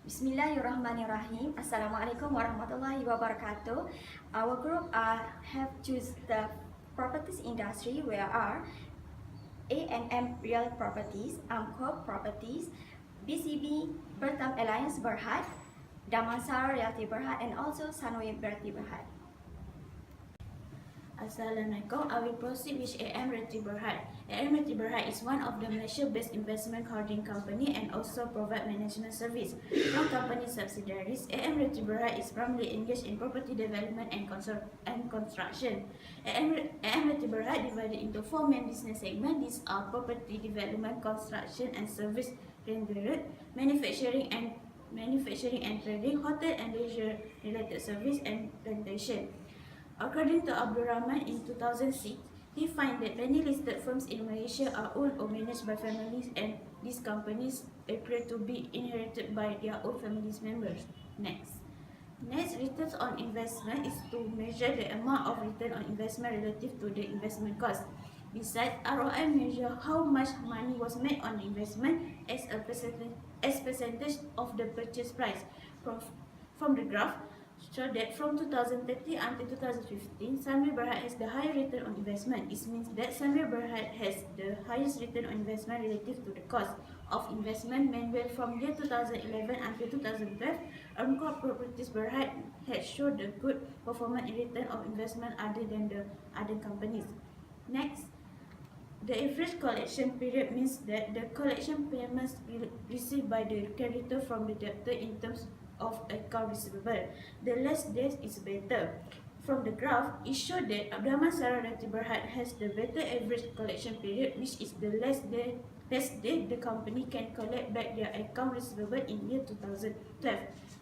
Bismillahirrahmanirrahim. Assalamualaikum warahmatullahi wabarakatuh. Our group have choose the properties industry where are ANM Real Properties, AMCORP Properties, BCB BERTAM Alliance BERHAD, DAMANSARA REALTY BERHAD, and also SUNWAY BERHAD. Assalamualaikum. I will proceed with REALTY BERHAD. REALTY BERHAD is one of the Malaysia-based investment holding company and also provide management service from company subsidiaries. REALTY BERHAD is primarily engaged in property development and construction. REALTY BERHAD divided into four main business segments. These are property development, construction and service rendered, manufacturing and trading, hotel and leisure related service and plantation. According to Abdul Rahman in 2006, he found that many listed firms in Malaysia are owned or managed by families, and these companies appear to be inherited by their own families members. Next, returns on investment is to measure the amount of return on investment relative to the investment cost. Besides, ROI measure how much money was made on the investment as a percentage of the purchase price. From the graph, show that from 2013 until 2015, SUNWAY BERHAD has the higher return on investment. This means that SUNWAY BERHAD has the highest return on investment relative to the cost of investment. Meanwhile, from year 2011 until 2012, AMCORP Properties BERHAD has showed a good performance in return of investment other than the other companies. Next, the average collection period means that the collection payments received by the creditor from the debtor in terms of account receivable. The less days is better. From the graph, it showed that DAMANSARA REALTY BERHAD has the better average collection period, which is the less day the company can collect back their account receivable in year 2012.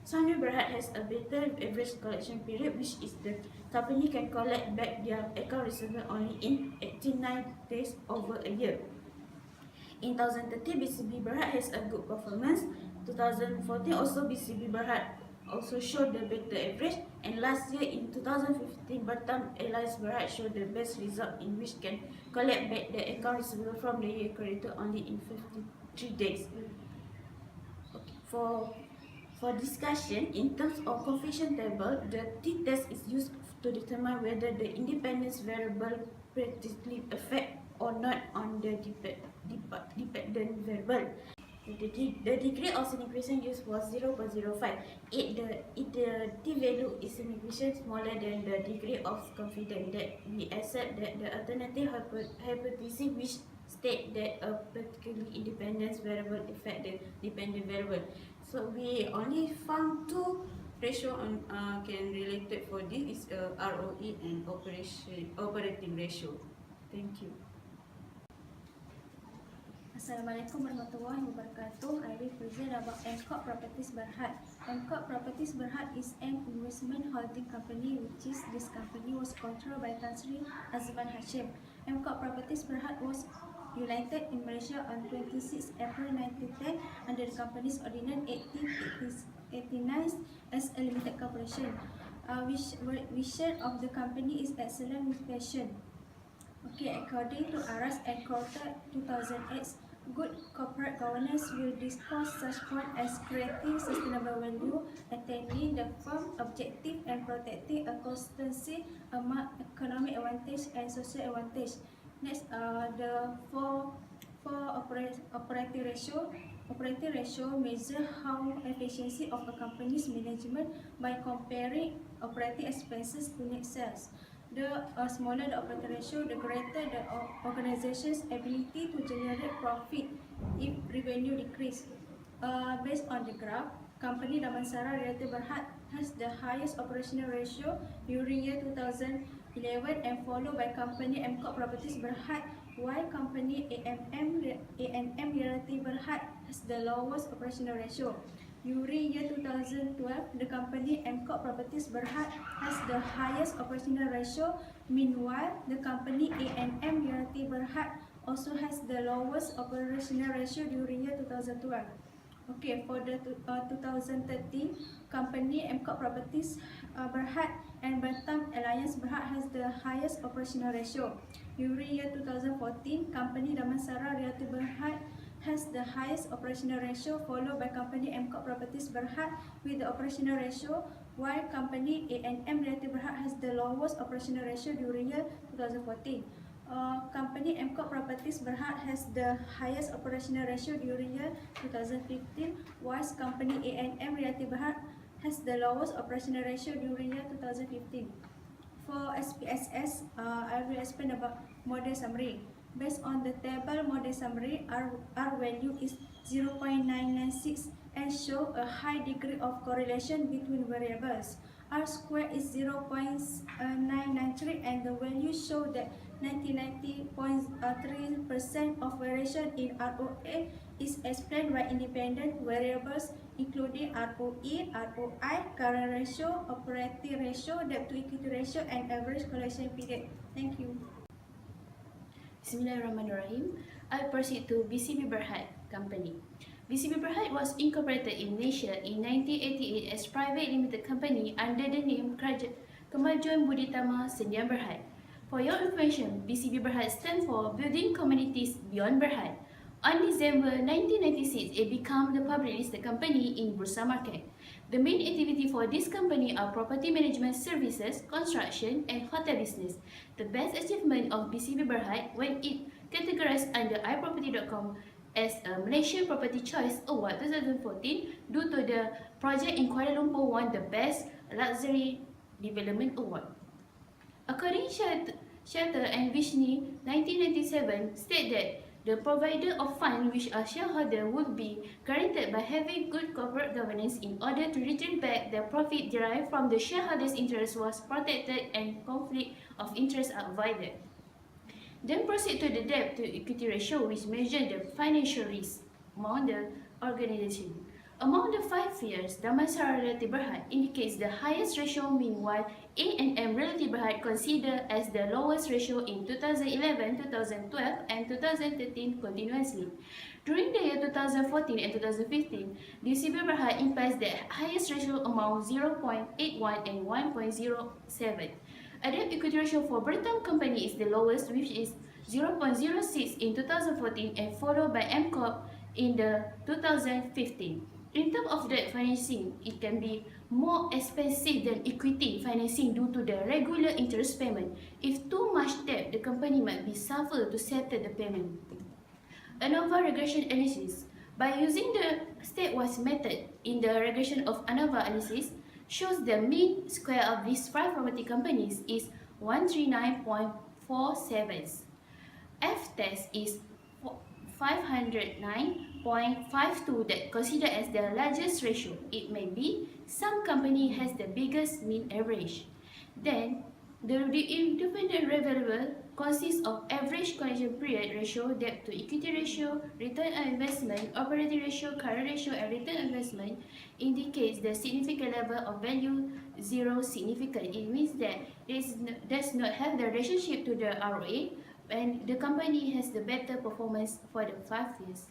SUNWAY BERHAD has a better average collection period, which is the company can collect back their account receivable only in 89 days over a year. In 2013, BCB BERHAD has a good performance. 2014 also BCB BERHAD also showed the better average, and last year in 2015 BERTAM ALLIAMCE BERHAD showed the best result, in which can collect back the account receivable from the year creditor only in 53 days. Okay. For discussion, in terms of coefficient table, the t-test is used to determine whether the independence variable practically affect or not on the dependent variable. The degree of significance used was 0.05. If the t-value is significant smaller than the degree of confidence, that we accept that the alternative hypothesis which state that a particularly independent variable affect the dependent variable. So we only found two ratio on can related for this is ROE and operating ratio. Thank you. Assalamualaikum warahmatullahi wabarakatuh. I will present about AMCORP Properties BERHAD. AMCORP Properties BERHAD is an investment holding company, which is this company was controlled by Tan Sri Azman Hashim. AMCORP Properties BERHAD was united in Malaysia on 26 April 1910 under the company's ordinance 1889 as a limited corporation. Vision of the company is excellent with passion. Okay, according to Aras and Quarter 2008, good corporate governance will discuss such points as creating sustainable value, attaining the firm objective, and protecting a constancy among economic advantage and social advantage. Next, the operating ratio. Operating ratio measure how efficiency of a company's management by comparing operating expenses to net sales. The smaller the operating ratio, the greater the organization's ability to generate profit if revenue decrease. Based on the graph, company DAMANSARA REALTY BERHAD has the highest operational ratio during year 2011 and followed by company AMCORP Properties BERHAD, while company ANM REALTY BERHAD has the lowest operational ratio. During year 2012, the company AMCORP Properties BERHAD has the highest operational ratio. Meanwhile, the company ANM REALTY BERHAD also has the lowest operational ratio during year 2012. Okay, for the 2013, company AMCORP Properties BERHAD and BERTAM ALLIAMCE BERHAD has the highest operational ratio. During year 2014, company DAMANSARA REALTY BERHAD has the highest operational ratio, followed by company AMCORP Properties Berhad with the operational ratio, while company A&M Realty Berhad has the lowest operational ratio during year 2014. Company AMCORP Properties Berhad has the highest operational ratio during year 2015, whilst company A&M Realty Berhad has the lowest operational ratio during year 2015. For SPSS, I will explain about model summary. Based on the table model summary, R value is 0.996 and show a high degree of correlation between variables. R square is 0.993 and the value show that 90.3% of variation in ROA is explained by independent variables including ROE, ROI, current ratio, operating ratio, debt to equity ratio, and average collection period. Thank you. Bismillahirrahmanirrahim. I proceed to BCB Berhad Company. BCB Berhad was incorporated in Malaysia in 1988 as private limited company under the name Kemajuan Buditama Sendian Berhad. For your information, BCB Berhad stands for Building Communities Beyond Berhad. On December 1996, it became the public listed company in Bursa Market. The main activity for this company are property management services, construction, and hotel business. The best achievement of BCB Berhad when it categorized under iProperty.com as a Malaysian Property Choice Award 2014 due to the project in Kuala Lumpur won the Best Luxury Development Award. According Shelter and Vishni 1997 state that the provider of funds which are shareholder would be guaranteed by having good corporate governance in order to return back the profit derived from the shareholders' interest was protected and conflict of interest are avoided. Then proceed to the debt to equity ratio which measures the financial risk among the organization. Among the 5 years, Damansara Realty Berhad indicates the highest ratio, meanwhile A&M Realty Berhad considered as the lowest ratio in 2011, 2012 and 2013 continuously. During the year 2014 and 2015, BCB Berhad implies the highest ratio among 0.81 and 1.07. A debt equity ratio for BERTAM company is the lowest, which is 0.06 in 2014 and followed by AMCORP in the 2015. In terms of debt financing, it can be more expensive than equity financing due to the regular interest payment. If too much debt, the company might be suffer to settle the payment. ANOVA regression analysis. By using the statewise method in the regression of ANOVA analysis, shows the mean square of these 5 property companies is 139.47. F-test is 509.52 that considered as the largest ratio. It may be some company has the biggest mean average. Then the independent variable consists of average collection period ratio, debt to equity ratio, return on investment, operating ratio, current ratio, and return on investment. Indicates the significant level of value 0 significant. It means that it does not have the relationship to the ROA, and the company has the better performance for the 5 years.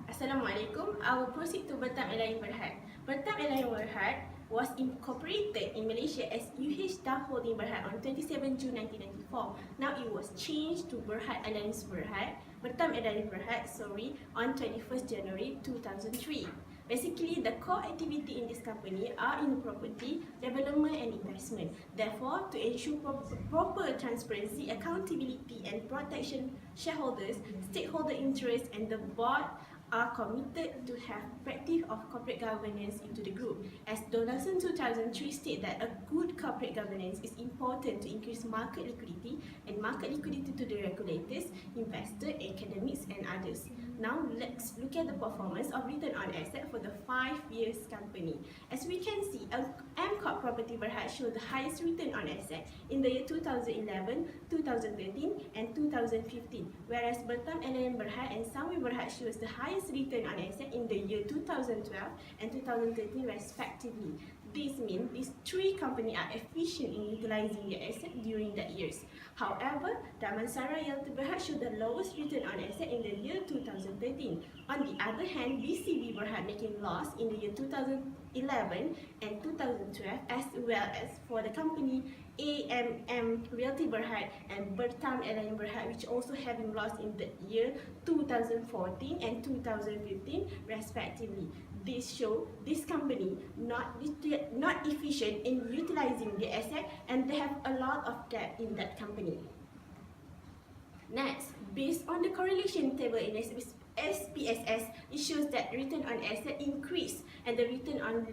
Assalamualaikum. I will proceed to BERTAM Alliance Berhad. BERTAM Alliance Berhad was incorporated in Malaysia as UH Holding Berhad on 27 June 1994. Now it was changed to BERHAD Alliance Berhad, BERTAM Alliance Berhad, on 21st January 2003. Basically, the core activity in this company are in property, development and investment. Therefore, to ensure proper transparency, accountability and protection, shareholders, stakeholder interests and the board are committed to have practice of corporate governance into the group. As Donaldson 2003 state that a good corporate governance is important to increase market liquidity and market liquidity to the regulators, investors, academics and others. Now let's look at the performance of return on asset for the 5 years company. As we can see, AMCORP Property Berhad showed the highest return on asset in the year 2011, 2013 and 2015, whereas BERTAM Alliance Berhad and SUNWAY Berhad shows the highest return on asset in the year 2012 and 2013 respectively. This means these three companies are efficient in utilizing their assets during that years. However, Damansara Realty Berhad showed the lowest return on asset in the year 2013. On the other hand, BCB Berhad making loss in the year 2011 and 2012, as well as for the company AMM Realty Berhad and BERTAM ALLIAMCE Berhad, which also having loss in the year 2014 and 2015 respectively. This show this company not efficient in utilizing the asset, and they have a lot of debt in that company. Next, based on the correlation table in SPSS, it shows that return on asset increased and the return on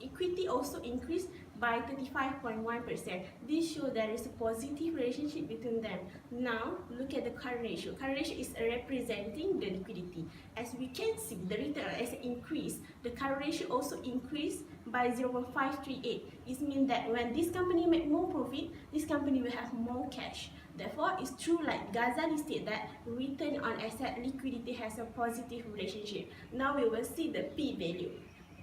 equity also increased by 35.1%. This shows there is a positive relationship between them. Now, look at the current ratio. Current ratio is representing the liquidity. As we can see, the return on asset increased. The current ratio also increased by 0.538. It means that when this company make more profit, this company will have more cash. Therefore, it's true like Ghazali said that return on asset liquidity has a positive relationship. Now we will see the P value.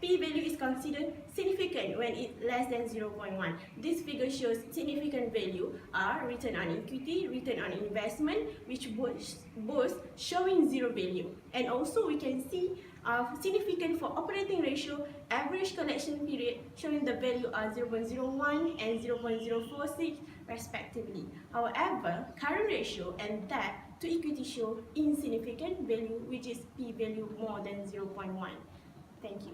P value is considered significant when it's less than 0.1. This figure shows significant value are return on equity, return on investment, which both showing zero value. And also we can see significant for operating ratio, average collection period showing the value are 0.01 and 0.046 respectively. However, current ratio and debt to equity show insignificant value, which is P value more than 0.1. Thank you.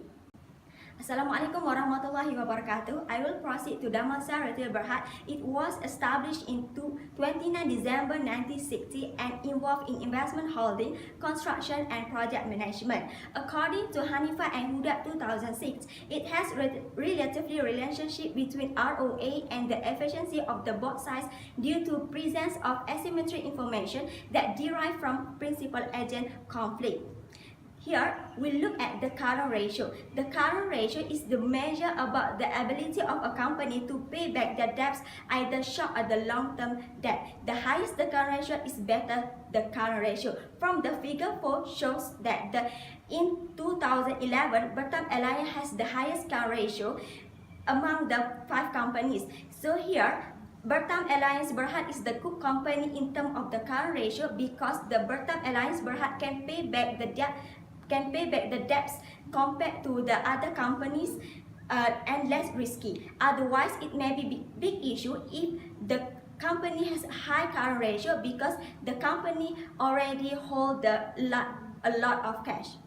Assalamualaikum warahmatullahi wabarakatuh. I will proceed to Damansara Realty Berhad. It was established in 29 December 1960 and involved in investment holding, construction and project management. According to Hanifa and Huda 2006, it has relatively relationship between ROA and the efficiency of the both sides due to presence of asymmetric information that derive from principal agent conflict. Here, we look at the current ratio. The current ratio is the measure about the ability of a company to pay back their debts, either short or the long-term debt. The highest the current ratio is better the current ratio. From the figure 4 shows that in 2011, BERTAM Alliance has the highest current ratio among the 5 companies. So here, BERTAM Alliance Berhad is the good company in terms of the current ratio because the BERTAM Alliance Berhad can pay back the debts compared to the other companies and less risky. Otherwise, it may be big issue if the company has a high current ratio because the company already hold a lot of cash.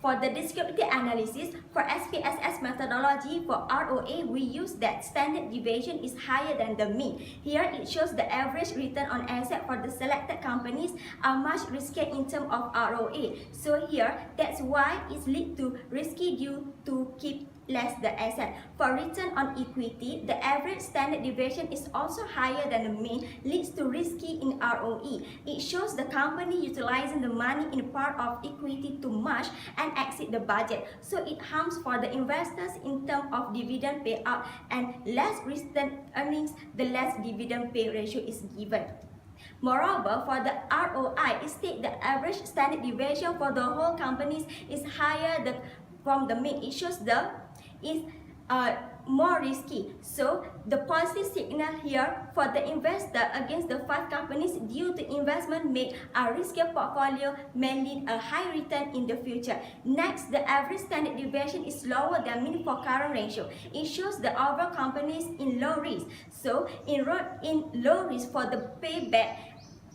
For the descriptive analysis, for SPSS methodology for ROA, we use that standard deviation is higher than the mean. Here it shows the average return on asset for the selected companies are much riskier in terms of ROA. So here, that's why it leads to risky due to keep less the asset. For return on equity, the average standard deviation is also higher than the mean, leads to risky in ROE. It shows the company utilizing the money in part of equity too much and exceed the budget. So it harms for the investors in terms of dividend payout, and less return earnings, the less dividend pay ratio is given. Moreover, for the ROI, it states the average standard deviation for the whole companies is higher from the mean. It shows is more risky. So the positive signal here for the investor against the 5 companies due to investment made a riskier portfolio may lead a high return in the future. Next, the average standard deviation is lower than mean for current ratio. It shows the overall companies in low risk. So in low risk for the payback,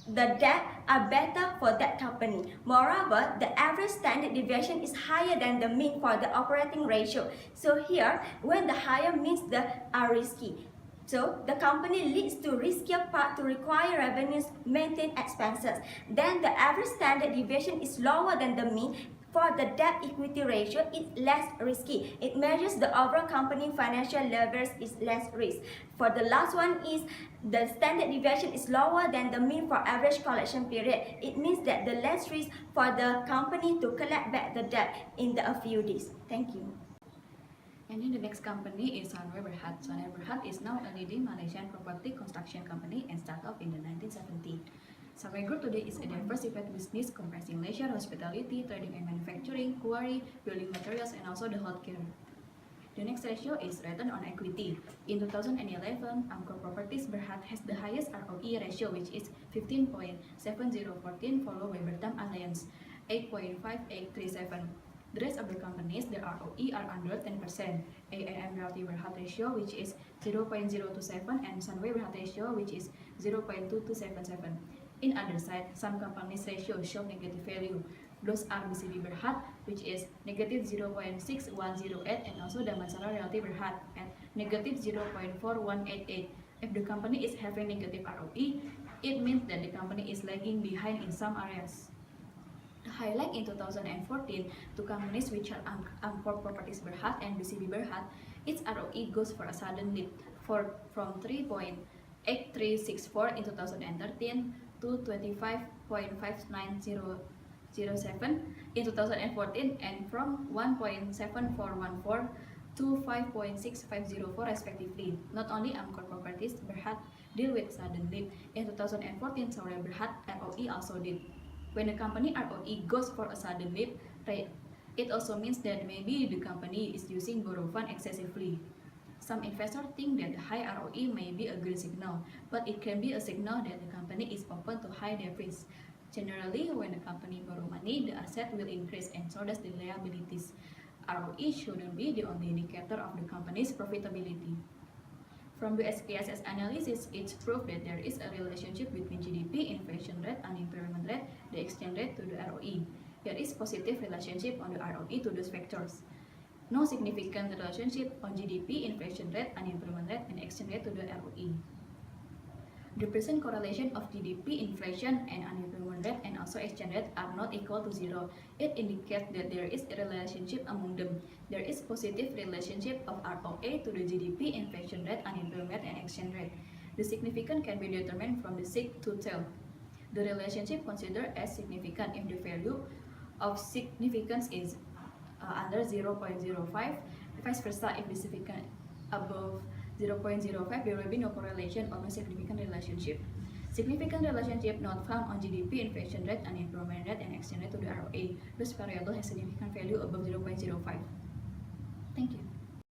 the debt are better for that company. Moreover, the average standard deviation is higher than the mean for the operating ratio. So here, when the higher means the are risky. So the company leads to riskier part to require revenues, maintain expenses. Then the average standard deviation is lower than the mean. For the debt equity ratio, it's less risky. It measures the overall company financial levers is less risk. For the last one is the standard deviation is lower than the mean for average collection period. It means that the less risk for the company to collect back the debt in a few days. Thank you. And then the next company is SUNWAY BERHAD. SUNWAY BERHAD is now a leading Malaysian property construction company and startup in the 1970s. SUNWAY Group today is a diversified business comprising leisure, hospitality, trading and manufacturing, quarry, building materials, and also the healthcare. The next ratio is return on equity. In 2011, AMCORP Properties BERHAD has the highest ROE ratio, which is 15.7014, followed by BERTAM ALLIAMCE 8.5837. The rest of the companies, their ROE are under 10%. AAM REALTY BERHAD ratio, which is 0.027, and SUNWAY BERHAD ratio, which is 0.2277. In other side, some companies' ratios show negative value. Those are BCB BERHAD, which is negative 0.6108, and also DAMANSARA REALTY BERHAD at negative 0.4188. If the company is having negative ROE, it means that the company is lagging behind in some areas. Highlight in 2014, two companies which are AMCORP Properties BERHAD and BCB BERHAD, its ROE goes for a sudden leap from 3.8364 in 2013 to 25.59007 in 2014, and from 1.7414 to 5.6504 respectively. Not only AMCORP Properties BERHAD deal with sudden leap. In 2014, SUNWAY BERHAD ROE also did. When a company ROE goes for a sudden leap, it also means that maybe the company is using borrow fund excessively. Some investors think that the high ROE may be a green signal, but it can be a signal that the company is open to high risk. Generally, when the company borrow money, the asset will increase and so does the liabilities. ROE shouldn't be the only indicator of the company's profitability. From the SPSS analysis, it's proof that there is a relationship between GDP, inflation rate, unemployment rate, the exchange rate to the ROE. There is positive relationship on the ROE to those factors. No significant relationship on GDP, inflation rate, unemployment rate, and exchange rate to the ROE. The percent correlation of GDP, inflation, and unemployment rate and also exchange rate are not equal to 0. It indicates that there is a relationship among them. There is positive relationship of ROA to the GDP, inflation rate, unemployment rate, and exchange rate. The significance can be determined from the seek to tell. The relationship considered as significant if the value of significance is under 0.05, vice versa if the significant above 0.05, there will be no correlation or no significant relationship. Significant relationship not found on GDP, inflation rate, unemployment rate, and exchange rate to the ROA. This variable has significant value above 0.05.